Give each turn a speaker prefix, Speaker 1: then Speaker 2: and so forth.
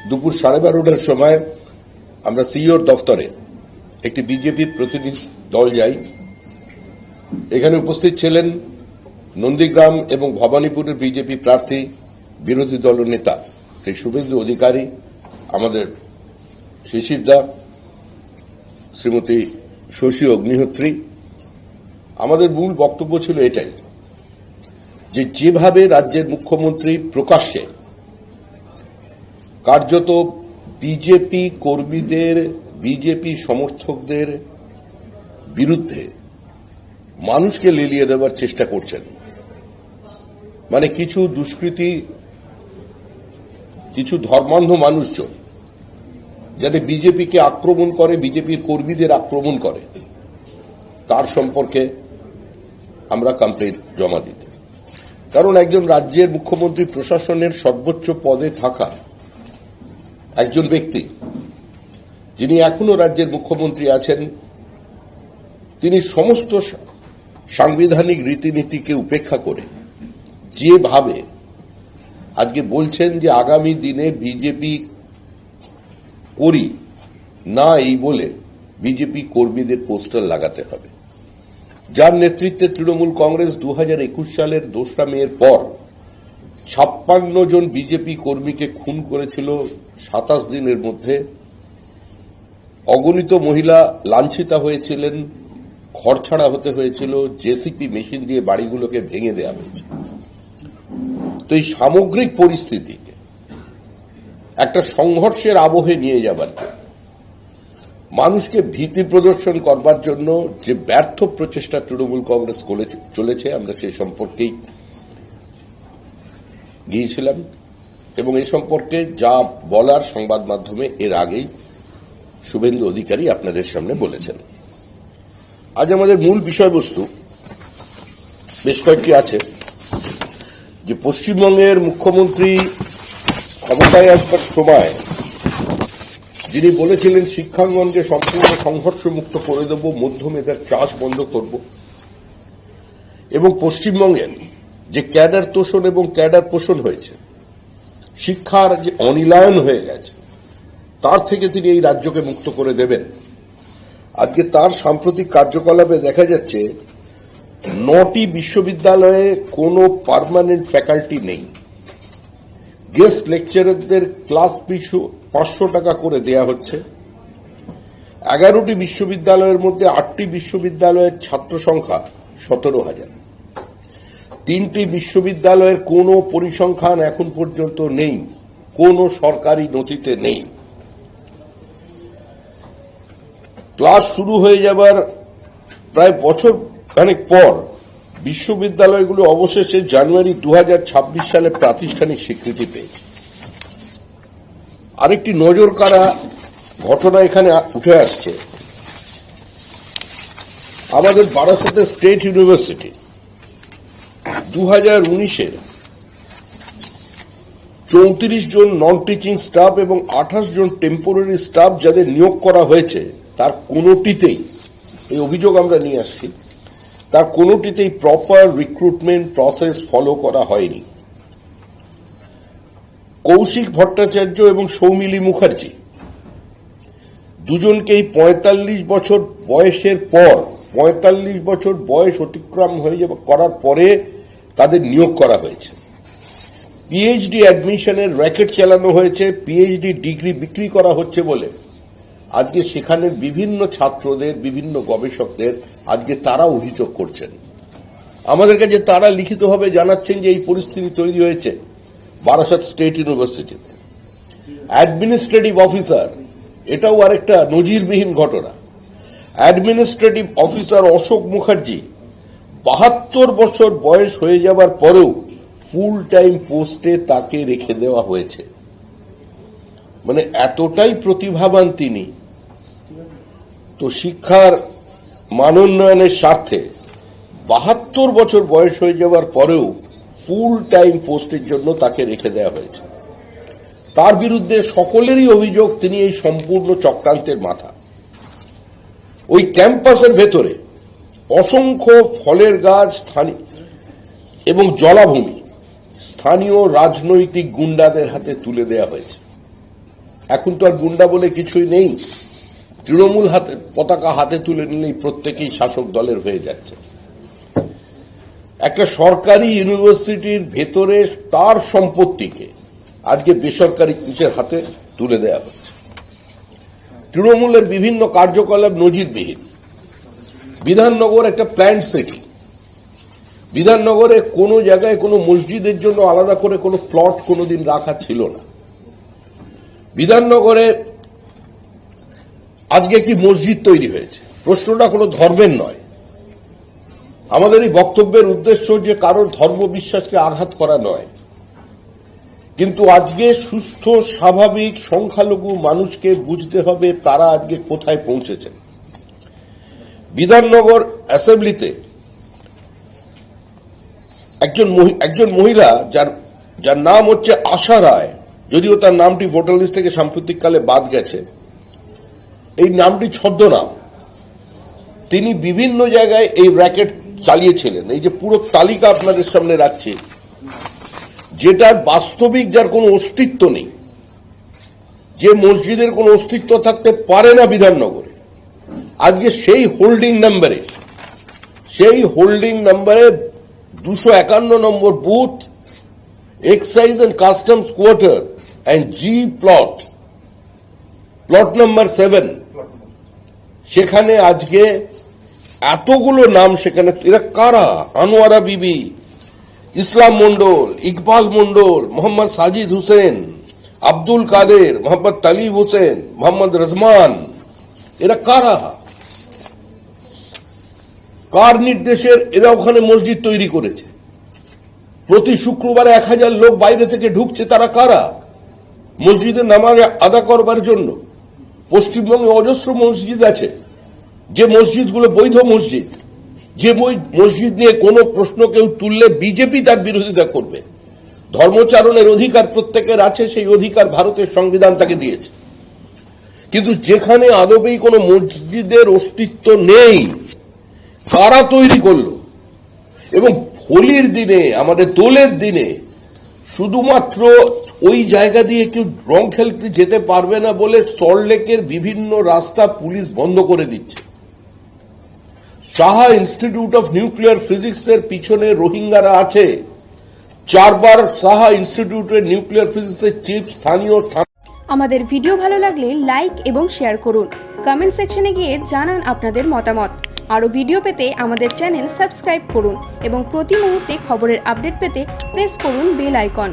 Speaker 1: দুপুর 12:30টার সময় আমরা সিইওর দফতরে একটি বিজেপির প্রতিনিধি দল যাই। এখানে উপস্থিত ছিলেন নন্দীগ্রাম এবং ভবানীপুরের বিজেপি প্রার্থী বিরোধী দল নেতা শ্রী শুভেন্দু অধিকারী, আমাদের শিশিরদা, শ্রীমতী শশী অগ্নিহোত্রী। আমাদের মূল বক্তব্য ছিল এটাই যে যেভাবে রাজ্যের মুখ্যমন্ত্রী প্রকাশ্যে কার্যত বিজেপি কর্মীদের, বিজেপি সমর্থকদের বিরুদ্ধে মানুষকে লেলিয়ে দেওয়ার চেষ্টা করছেন, মানে কিছু দুষ্কৃতী, কিছু ধর্মান্ধ মানুষজন যাতে বিজেপিকে আক্রমণ করে, বিজেপির কর্মীদের আক্রমণ করে, তার সম্পর্কে আমরা কমপ্লেন জমা দিতে। কারণ একজন রাজ্যের মুখ্যমন্ত্রী, প্রশাসনের সর্বোচ্চ পদে থাকা একজন ব্যক্তি, যিনি এখনো রাজ্যের মুখ্যমন্ত্রী আছেন, তিনি সমস্ত সাংবিধানিক রীতিনীতিকে উপেক্ষা করে যেভাবে আজকে বলছেন যে আগামী দিনে বিজেপি করি না এই বলে বিজেপি কর্মীদের পোস্টার লাগাতে হবে, যার নেতৃত্বে তৃণমূল কংগ্রেস 2021 সালের 2রা মের পর 56 জন বিজেপি কর্মীকে খুন করেছিল 27 দিনের মধ্যে। অগণিত মহিলা লাঞ্ছিতা হয়েছিলেন, ঘরছাড়া হতে হয়েছিল, জেসিপি মেশিন দিয়ে বাড়িগুলোকে ভেঙে দেওয়া হয়েছে। তো এই সামগ্রিক পরিস্থিতিকে একটা সংঘর্ষের আবহে নিয়ে যাবার জন্য, মানুষকে ভীতি প্রদর্শন করবার জন্য যে ব্যর্থ প্রচেষ্টা তৃণমূল কংগ্রেস করে চলেছে, আমরা সে সম্পর্কেই গিয়েছিলাম এবং এই সম্পর্কে যা বলার সংবাদ মাধ্যমে এর আগেই শুভেন্দু অধিকারী আপনাদের সামনে বলেছেন। আজ আমাদের মূল বিষয়বস্তু বেশ কয়েকটি আছে। যে পশ্চিমবঙ্গের মুখ্যমন্ত্রী ক্ষমতায় আসবার সময় যিনি বলেছিলেন শিক্ষাঙ্গনকে সম্পূর্ণ সংঘর্ষমুক্ত করে দেব, মধ্যমেধার চাষ বন্ধ করব, এবং পশ্চিমবঙ্গের যে ক্যাডার তোষণ এবং ক্যাডার পোষণ হয়েছে, শিক্ষার যে অনিলায়ন হয়ে গেছে, তার থেকে তিনি এই রাজ্যকে মুক্ত করে দেবেন। আজকে তার সাম্প্রতিক কার্যকলাপে দেখা যাচ্ছে 9টি বিশ্ববিদ্যালয়ে কোনো পার্মানেন্ট ফ্যাকাল্টি নেই। গেস্ট লেকচারারদের ক্লাস পিছু 500 টাকা করে দেয়া হচ্ছে। 11টি বিশ্ববিদ্যালয়ের মধ্যে 8টি বিশ্ববিদ্যালয়ের ছাত্র সংখ্যা 17,000। 3টি বিশ্ববিদ্যালয়ের কোনো পরিসংখ্যান এখন পর্যন্ত নেই, কোনো সরকারি নথিতে নেই। ক্লাস শুরু হয়ে যাবার প্রায় বছর খানেক পর বিশ্ববিদ্যালয়গুলো অবশেষে জানুয়ারি 2026 সালে প্রাতিষ্ঠানিক স্বীকৃতি পেয়েছে। আরেকটি নজর কাড়া ঘটনা এখানে উঠে আসছে। আমাদের বারাসতের স্টেট ইউনিভার্সিটি 2019-এর 34 জন নন টিচিং স্টাফ এবং 28 জন টেম্পোরারি স্টাফ যাদের নিয়োগ করা হয়েছে, তার কোনোটিতেই, এই অভিযোগ আমরা নিয়ে আসছি, তার কোনোটিতেই প্রপার রিক্রুটমেন্ট প্রসেস ফলো করা হয়নি। কৌশিক ভট্টাচার্য এবং সৌমিলি মুখার্জি দুজনকেই 45 বছর বয়সের পর, 45 বছর বয়স অতিক্রম হয়ে করার পরে তাদের নিয়োগ করা হয়েছে। পিএইচডি অ্যাডমিশনের র্যাকেট চালানো হয়েছে, পিএইচডি ডিগ্রি বিক্রি করা হচ্ছে বলে আজকে সেখানের বিভিন্ন ছাত্রদের, বিভিন্ন গবেষকদের আজকে তারা অভিযোগ করছেন। আমাদের কাছে তারা লিখিতভাবে জানাচ্ছেন যে এই পরিস্থিতি তৈরি হয়েছে বারাসত স্টেট ইউনিভার্সিটিতে। অ্যাডমিনিস্ট্রেটিভ অফিসার, এটাও আরেকটা নজিরবিহীন ঘটনা। অ্যাডমিনিস্ট্রেটিভ অফিসার অশোক মুখার্জি 72 বছর বয়স হয়ে যাবার পরেও ফুল টাইম পোস্টে তাকে রেখে দেওয়া হয়েছে। মানে এতটাই প্রতিভাবান তিনি। তো শিক্ষার মানোন্নয়নের স্বার্থে 72 বছর বয়স হয়ে যাওয়ার পরেও ফুল টাইম পোস্টের জন্য তাকে রেখে দেওয়া হয়েছে। তার বিরুদ্ধে সকলেরই অভিযোগ তিনি এই সম্পূর্ণ চক্রান্তের মাথা। ওই ক্যাম্পাসের ভেতরে অসংখ্য ফলের গাছ এবং জলাভূমি স্থানীয় রাজনৈতিক গুন্ডাদের হাতে তুলে দেওয়া হয়েছে। এখন তো আর গুন্ডা বলে কিছুই নেই। তৃণমূল পতাকা হাতে তুলে নিলেই প্রত্যেকেই শাসক দলের হয়ে যাচ্ছে। একটা সরকারি ইউনিভার্সিটির ভেতরে তার সম্পত্তিকে আজকে বেসরকারি কিসের হাতে তুলে দেওয়া হচ্ছে। তৃণমূলের বিভিন্ন কার্যকলাপ নজিরবিহীন। বিধাননগর একটা প্ল্যান্ড সিটি। বিধাননগরে কোনো জায়গায় কোনো মসজিদের জন্য আলাদা করে কোনো প্লট কোনোদিন রাখা ছিল না। বিধাননগরে আজকে কি মসজিদ তৈরি হয়েছে, প্রশ্নটা কোনো ধর্মের নয়। আমাদের এই বক্তব্যের উদ্দেশ্য যে কারোর ধর্ম বিশ্বাসকে আঘাত করা নয়, কিন্তু আজকে সুস্থ স্বাভাবিক সংখ্যালঘু মানুষকে বুঝতে হবে তারা আজকে কোথায় পৌঁছেছেন। বিধাননগর অ্যাসেম্বলিতে একজন মহিলা যার নাম হচ্ছে আশা রায়, যদিও তার নামটি ভোটার লিস্ট থেকে সাম্প্রতিককালে বাদ গেছে, এই নামটি ছদ্মনাম। তিনি বিভিন্ন জায়গায় এই র্যাকেট চালিয়েছিলেন। এই যে পুরো তালিকা আপনাদের সামনে রাখছি, যেটার বাস্তবিক যার কোনো অস্তিত্ব নেই, যে মসজিদের কোনো অস্তিত্ব থাকতে পারে না বিধাননগরে, আজকে সেই হোল্ডিং নাম্বারে 251 নম্বর booth, excise and customs quarter and G plot number 7, সেখানে আজকে এতগুলো নাম। সেখানে এরা কারা? আনোয়ারা বিবি, ইসলাম মন্ডল, ইকবাল মন্ডল, মোহাম্মদ সাজিদ হোসেন, আব্দুল কাদের, মোহাম্মদ তালিব হোসেন, মোহাম্মদ রহমান। এরা কারা? কার নির্দেশের এরা ওখানে মসজিদ তৈরি করেছে? প্রতি শুক্রবারে 1000 লোক বাইরে থেকে ঢুকছে। তারা কারা? মসজিদে নামাজ আদা করবার জন্য। পশ্চিমবঙ্গে অজস্র মসজিদ আছে, যে মসজিদগুলো বৈধ মসজিদ, যে মসজিদ নিয়ে কোনো প্রশ্ন কেউ তুললে বিজেপি তার বিরোধিতা করবে। ধর্মচারণের অধিকার প্রত্যেকের আছে, সেই অধিকার ভারতের সংবিধান তাকে দিয়েছে। কিন্তু যেখানে আদবেই কোনো মসজিদের অস্তিত্ব নেই, কারা তৈরি করলো? এবং হোলির দিনে, আমাদের দোলের দিনে শুধুমাত্র ওই জায়গা দিয়ে কেউ রং খেলতে যেতে পারবে না বলে সল্টলেকের বিভিন্ন রাস্তা পুলিশ বন্ধ করে দিচ্ছে। সাহা ইনস্টিটিউট অফ নিউক্লিয়ার ফিজিক্সের পিছনে রোহিঙ্গারা আছে। 4 বার সাহা ইনস্টিটিউটের নিউক্লিয়ার ফিজিক্সের চিফ স্থানীয়।
Speaker 2: আমাদের ভিডিও ভালো লাগলে লাইক এবং শেয়ার করুন। কমেন্ট সেকশনে গিয়ে জানান আপনাদের মতামত। আরও ভিডিও পেতে আমাদের চ্যানেল সাবস্ক্রাইব করুন এবং প্রতি মুহূর্তে খবরের আপডেট পেতে প্রেস করুন বেল আইকন।